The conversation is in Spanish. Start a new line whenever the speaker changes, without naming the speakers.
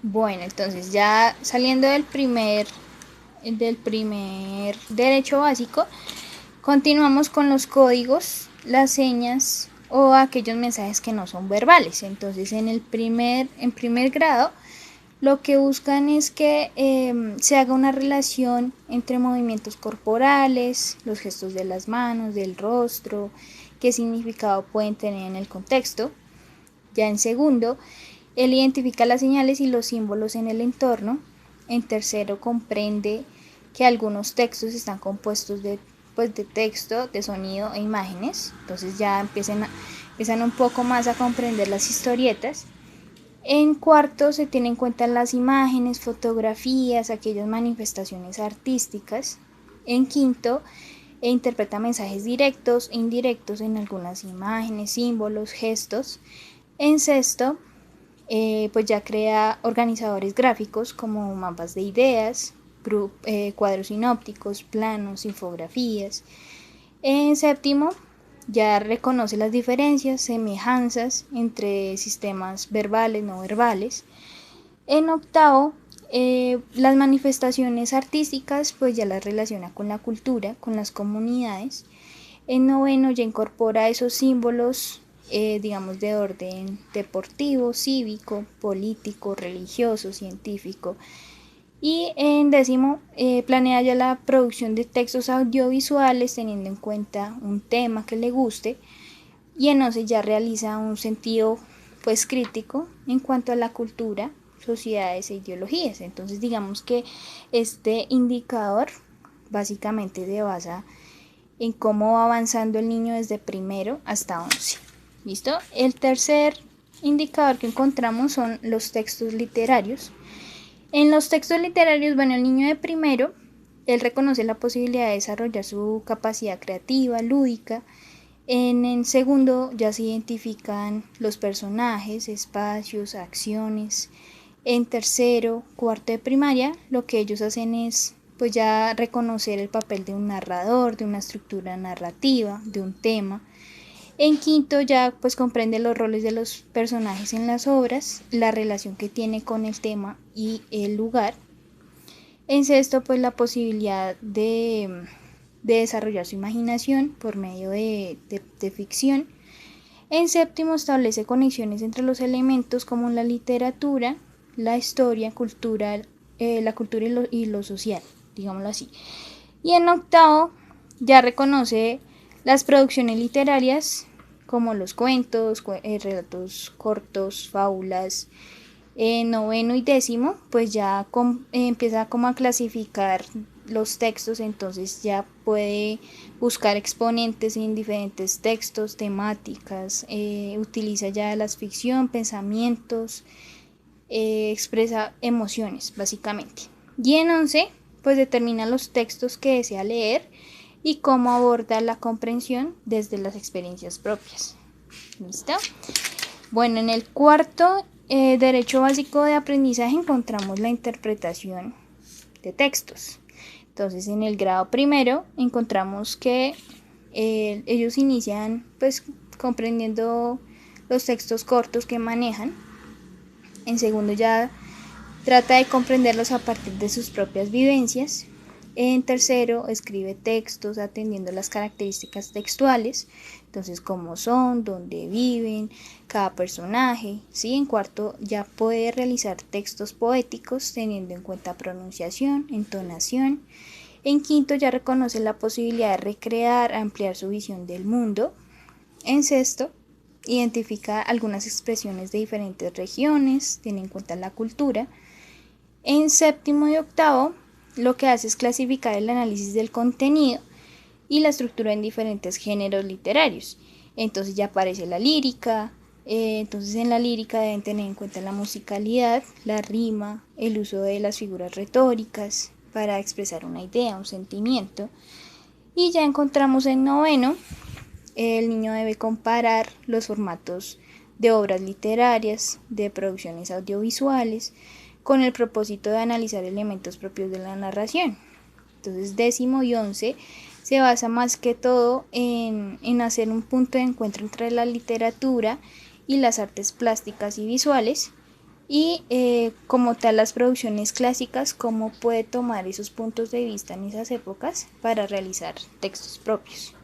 Bueno, entonces ya saliendo del primer derecho básico, continuamos con los códigos, las señas o aquellos mensajes que no son verbales. Entonces en primer grado lo que buscan es que se haga una relación entre movimientos corporales, los gestos de las manos, del rostro, qué significado pueden tener en el contexto. Ya en segundo, él identifica las señales y los símbolos en el entorno. En tercero, comprende que algunos textos están compuestos de texto, de sonido e imágenes. Entonces ya empiezan un poco más a comprender las historietas. En cuarto, se tienen en cuenta las imágenes, fotografías, aquellas manifestaciones artísticas. En quinto, interpreta mensajes directos e indirectos en algunas imágenes, símbolos, gestos. En sexto, pues ya crea organizadores gráficos como mapas de ideas, cuadros sinópticos, planos, infografías. En séptimo, ya reconoce las diferencias, semejanzas entre sistemas verbales, no verbales. En octavo, las manifestaciones artísticas pues ya las relaciona con la cultura, con las comunidades. En noveno ya incorpora esos símbolos, digamos, de orden deportivo, cívico, político, religioso, científico. Y en décimo, planea ya la producción de textos audiovisuales teniendo en cuenta un tema que le guste. Y en once ya realiza un sentido pues crítico en cuanto a la cultura, sociedades e ideologías. Entonces digamos que este indicador básicamente se basa en cómo va avanzando el niño desde primero hasta 11. ¿Listo? El tercer indicador que encontramos son los textos literarios. En los textos literarios, bueno, el niño de primero, él reconoce la posibilidad de desarrollar su capacidad creativa, lúdica. En el segundo ya se identifican los personajes, espacios, acciones. En tercero, cuarto de primaria, lo que ellos hacen es pues ya reconocer el papel de un narrador, de una estructura narrativa, de un tema. En quinto ya pues comprende los roles de los personajes en las obras, la relación que tiene con el tema y el lugar. En sexto pues la posibilidad de desarrollar su imaginación por medio de ficción. En séptimo establece conexiones entre los elementos como la literatura, la historia, la cultura y lo social, digámoslo así. Y en octavo ya reconoce las producciones literarias como los cuentos, relatos cortos, fábulas. En noveno y décimo pues ya empieza como a clasificar los textos, entonces ya puede buscar exponentes en diferentes textos, temáticas, utiliza ya la ficción, pensamientos, expresa emociones básicamente. Y en 11 pues determina los textos que desea leer y cómo aborda la comprensión desde las experiencias propias. ¿Listo? Bueno, en el cuarto derecho básico de aprendizaje encontramos la interpretación de textos. Entonces, en el grado primero encontramos que ellos inician pues comprendiendo los textos cortos que manejan. En segundo ya trata de comprenderlos a partir de sus propias vivencias. En tercero, escribe textos atendiendo las características textuales, entonces cómo son, dónde viven, cada personaje. ¿Sí? En cuarto, ya puede realizar textos poéticos teniendo en cuenta pronunciación, entonación. En quinto, ya reconoce la posibilidad de recrear, ampliar su visión del mundo. En sexto, identifica algunas expresiones de diferentes regiones, tiene en cuenta la cultura. En séptimo y octavo, lo que hace es clasificar el análisis del contenido y la estructura en diferentes géneros literarios. Entonces ya aparece la lírica, entonces en la lírica deben tener en cuenta la musicalidad, la rima, el uso de las figuras retóricas para expresar una idea, un sentimiento. Y ya encontramos en noveno, el niño debe comparar los formatos de obras literarias, de producciones audiovisuales, con el propósito de analizar elementos propios de la narración. Entonces, décimo y once se basa más que todo en hacer un punto de encuentro entre la literatura y las artes plásticas y visuales. y como tal las producciones clásicas, cómo puede tomar esos puntos de vista en esas épocas para realizar textos propios.